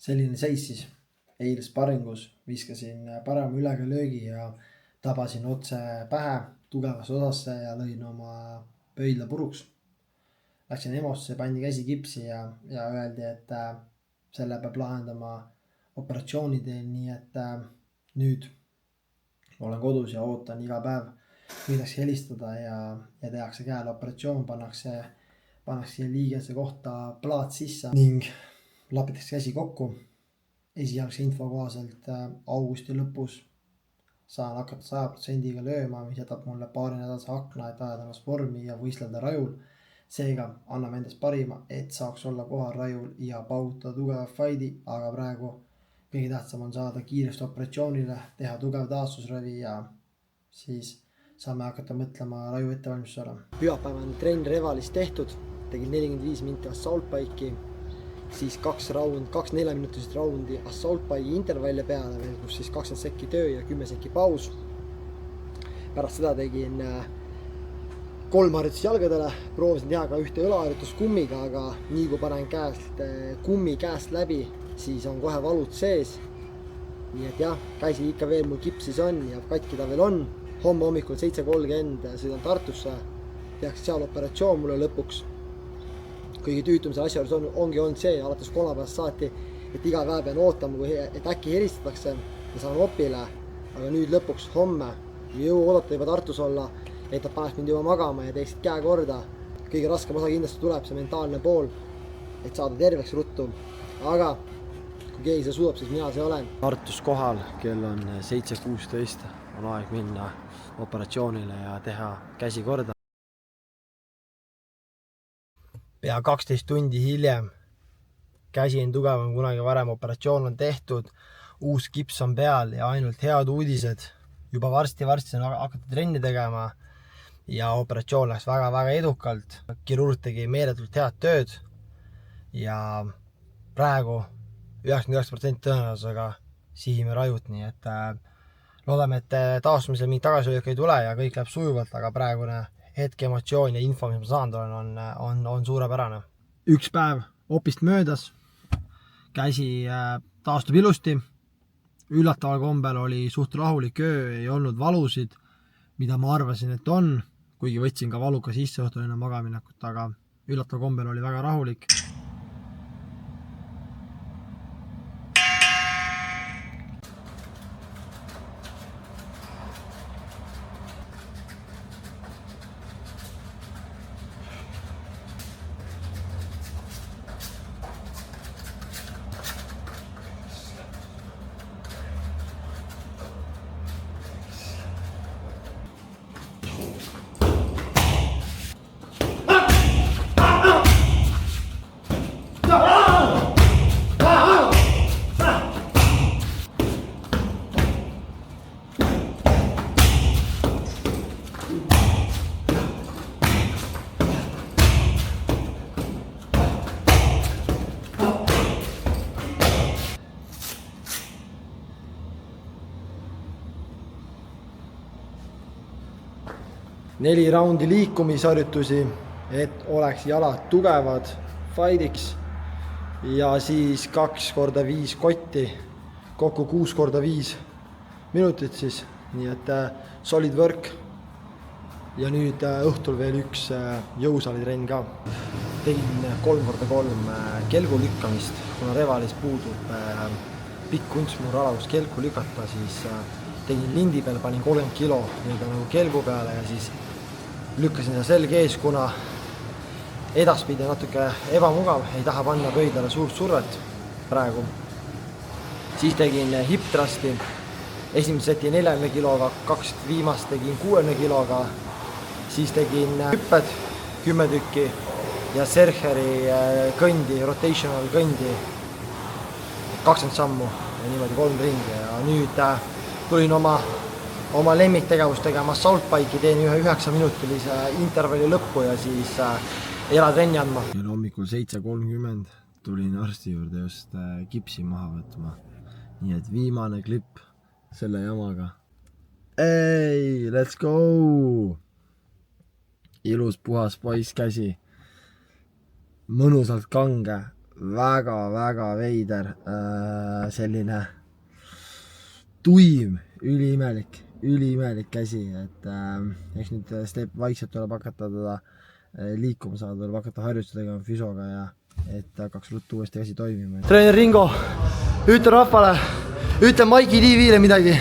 selline seis siis eile sparringus, viskasin parema ülega löögi ja tabasin otse pähe tugevasse osasse ja lõin oma pöidla puruks. Läksin EMO-sse, pandi käsi kipsi ja öeldi, et selle peab lahendama operatsiooni teel, nii et nüüd olen kodus ja ootan iga päev, võidakse helistada ja tehakse käele operatsioon, pannakse liigese kohta plaat sisse ning lapitakse käsi kokku. Esialgse info kohaselt augusti lõpus saan hakata 100%-ga lööma, mis jätab mulle paari nädalase akna, et ajada ennast vormi ja võistelda rajul. Seega anname endast parima, et saaks olla kohal rajul ja paugutada tugeva faidi, aga praegu kõige tähtsam on saada kiiresti operatsioonile, teha tugev taastusravi ja siis saame hakata mõtlema raju ettevalmistusele. Pühapäeval trenn Revalis tehtud, tegin 45 minti assault bike'i, siis 2 4-minutilist raundi assault bike'i intervalle peale, kus siis 20 sekki töö ja 10 sekki paus. Pärast seda tegin 3 harjutust jalgadele, proovisin teha ka ühte õlaharjutust kummiga, aga nii kui panen kummi käest läbi, siis on kohe valud sees. Nii et jah, käsi ikka veel mul kipsis on ja katki ta veel on. Homme hommikul 7:30 sõidan Tartusse, tehakse seal operatsioon mulle lõpuks. Kõige tüütumise asja ongi olnud see, alates kolmapäevast saati, et iga päev pean ootama, et äkki helistatakse ja saan opile, aga nüüd lõpuks homme jõu oodata juba Tartus olla, et nad paneks mind juba magama ja teeksid käe korda. Kõige raskem osa kindlasti tuleb see mentaalne pool, et saada terveks ruttu, aga kui keegi seda suudab, siis mina see olen. Tartus kohal, kell on 7:16, on aeg minna operatsioonile ja teha käsi korda. Pea 12 tundi hiljem, käsi on tugevam kunagi varem, operatsioon on tehtud, uus kips on peal ja ainult head uudised. Juba varsti on hakata trenni tegema ja operatsioon läks väga edukalt. Kirurg tegi meeletult head tööd ja praegu 99% tõenäosusega sihime rajut, nii et loodame, et taastumisel mingit tagasilöök ei tule ja kõik läheb sujuvalt, aga praegune hetke emotsioon ja info, mis ma saanud olen, on suurepärane. Üks päev opist möödas, käsi taastub ilusti, üllataval kombel oli suht rahulik öö, ei olnud valusid, mida ma arvasin, et on, kuigi võtsin ka valuka sisse õhtul enne magaminekut, aga üllataval kombel oli väga rahulik. Neli raundi liikumisharjutusi, et oleks jalad tugevad fightiks ja siis 2x5 kotti, kokku 6x5 minutit siis, nii et solid work. Ja nüüd õhtul veel üks jõusalitrenn ka. Tegin 3x3 kelgu lükkamist, kuna Revalis puudub pikk kunstmuur ala, kus kelku lükata, siis tegin lindi peal, panin 30 kilo nagu kelgu peale ja siis lükkasin seda selg ees, kuna edaspidi natuke ebamugav, ei taha panna pöidlale suurt survet praegu. Siis tegin hip thrusti, esimese seti 40 kiloga, 2 viimast tegin 60 kiloga, siis tegin hüpped 10 tükki ja Serheri kõndi, rotational kõndi 20 sammu ja niimoodi 3 ringi ja nüüd tulin oma lemmiktegevust tegema assault bike'i, teen ühe 9-minutilise intervalli lõppu ja siis eratrenni andma. Hommikul 7:30 tulin arsti juurde just kipsi maha võtma. Nii et viimane klipp selle jamaga. Ei, let's go! Ilus puhas poiss käsi. Mõnusalt kange, väga veider, selline tuim, üliimelik käsi, et eks nüüd vaikselt tuleb hakata teda liikuma saada, tuleb hakata harjutusi tegema füsoga ja et hakkaks ruttu uuesti käsi toimima. Treener Ringo, ütle rahvale, ütle Maiki TV-le midagi.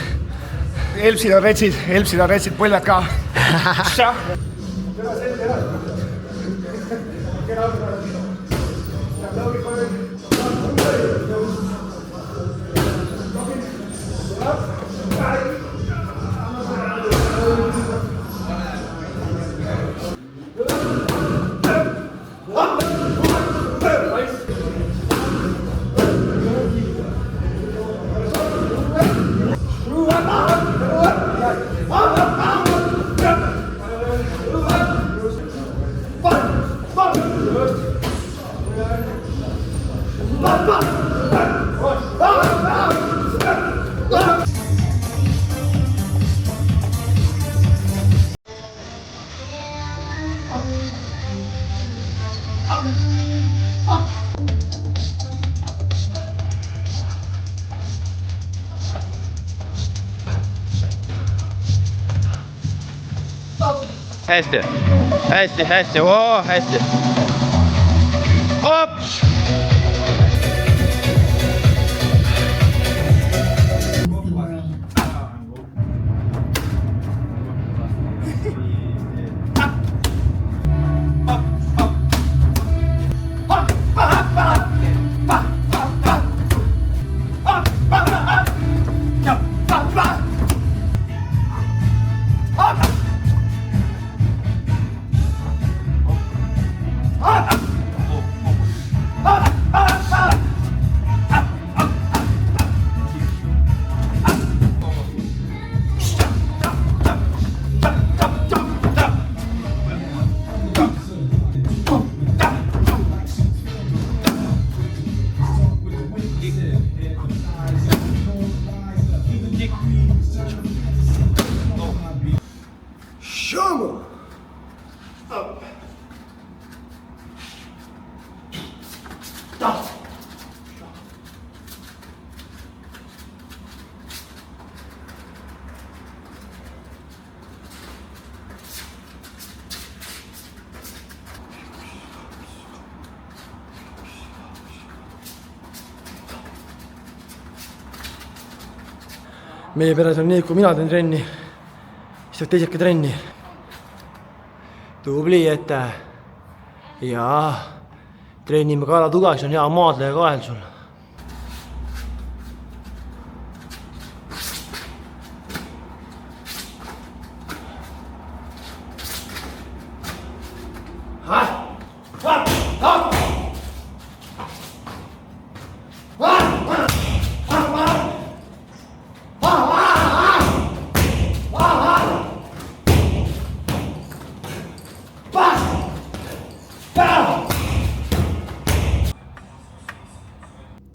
Elpsid on retsid, põljad ka. Hästi, oo, hästi. Hop! Meie peres on nii, et kui mina teen trenni, siis teevad teised ka trenni. Tubli ette. Jaa, trennime kaela tugevaks, on hea maadleja kael sul.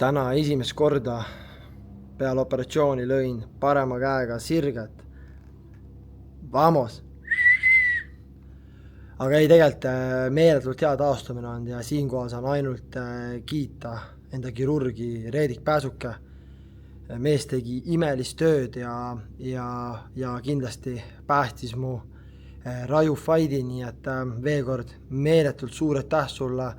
Täna esimest korda peale operatsiooni lõin parema käega sirget. Vamos! Aga ei, tegelikult meeletult hea taastumine on ja siinkohal saan ainult kiita enda kirurgi Reedik Pääsuke. Mees tegi imelist tööd ja kindlasti päästis mu raju faidi, nii et veel kord meeletult suur aitäh sulle,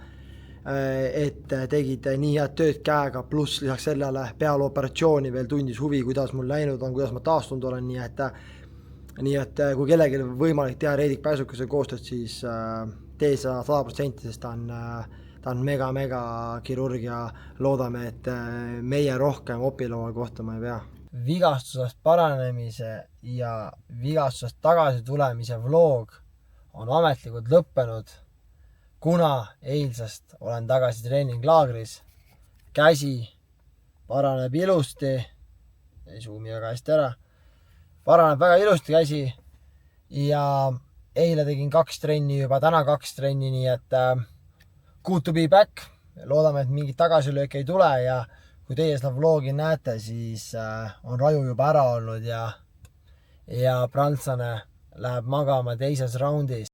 et tegid nii head tööd käega, pluss lisaks sellele peale operatsiooni veel tundis huvi, kuidas mul läinud on, kuidas ma taastunud olen, nii et kui kellelgi võimalik teha Reedik Pääsukese koostööd, siis tee seda 100%, sest ta on mega kirurg ja loodame, et meie rohkem opilaual kohtama ei pea. Vigastusest paranemise ja vigastusest tagasi tulemise vlog on ametlikult lõppenud, kuna eilsest olen tagasi treeninglaagris. Käsi paraneb ilusti, ei suumi väga hästi ära, paraneb väga ilusti käsi ja eile tegin 2 trenni juba, täna 2 trenni, nii et good to be back. Loodame, et mingit tagasilööke ei tule ja kui teie seda vlogi näete, siis on raju juba ära olnud ja prantslane läheb magama teises raundis.